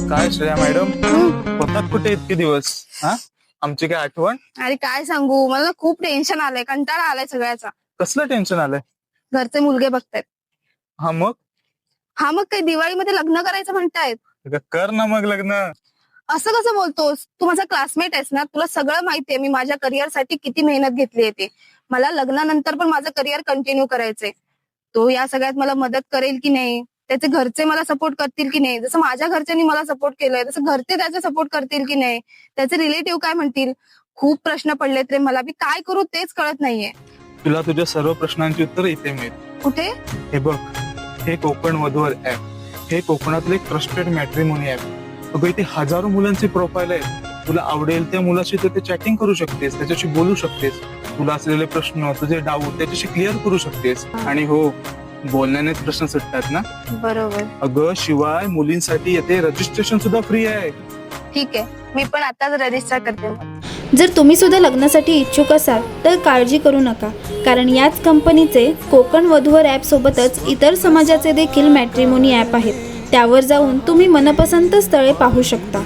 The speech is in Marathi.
काय श्रेया मॅडम, होतात कुठे इतके दिवस? आमची काय आठवण? अरे काय सांगू, मला ना खूप टेन्शन आलंय, कंटाळा आलाय सगळ्याचा. कसलं टेन्शन आलंय? घरचे मुलगे बघतायत. हा मग? हा मग काही दिवाळीमध्ये लग्न करायचं म्हणतायत. अगं कर ना मग लग्न. असं कसं बोलतोस? तू माझा क्लासमेट आहेस ना, तुला सगळं माहितीये मी माझ्या करिअर साठी किती मेहनत घेतली आहे ते. मला लग्नानंतर पण माझं करिअर कंटिन्यू करायचंय. तो या सगळ्यात मला मदत करेल की नाही, त्याचे घरचे मला सपोर्ट करतील की नाही, जसं माझ्या घरच्यांनी मला सपोर्ट केलंय तसं घरचे त्याचा सपोर्ट करतील की नाही, त्याचे रिलेटिव्ह काय म्हणतील. खूप प्रश्न पडलेत रे मला, मी काय करू तेच कळत नाहीये. तुला तुझ्या सर्व प्रश्नांची उत्तर इथे मिळेल. कुठे? हे बघ, हे कोकण वधूवर ऍप. हे कोकणातलं एक ट्रस्टेड मॅट्रिमोनी ऍप. अगं इथे हजारो मुलांचे प्रोफाईल आहेत. तुला आवडेल त्या मुलाशी तू ते चॅटिंग करू शकतेस, त्याच्याशी बोलू शकतेस. तुला असलेले प्रश्न, तुझे डाऊट त्याच्याशी क्लिअर करू शकतेस. आणि हो, बोलण्यानेच प्रश्न सुटतात ना. बरोबर. अगं शिवाय मुलींसाठी येथे रजिस्ट्रेशन सुद्धा फ्री आहे. ठीक आहे, मी पण आताच रजिस्टर करते मग. जर तुम्ही सुद्धा लग्नासाठी इच्छुक असाल तर काळजी करू नका, कारण याच कंपनीचे कोकण वधूवर ॲपसोबतच इतर समाजाचे देखील मॅट्रिमोनी ॲप आहेत. त्यावर जाऊन तुम्ही मनपसंत स्थळे पाहू शकता.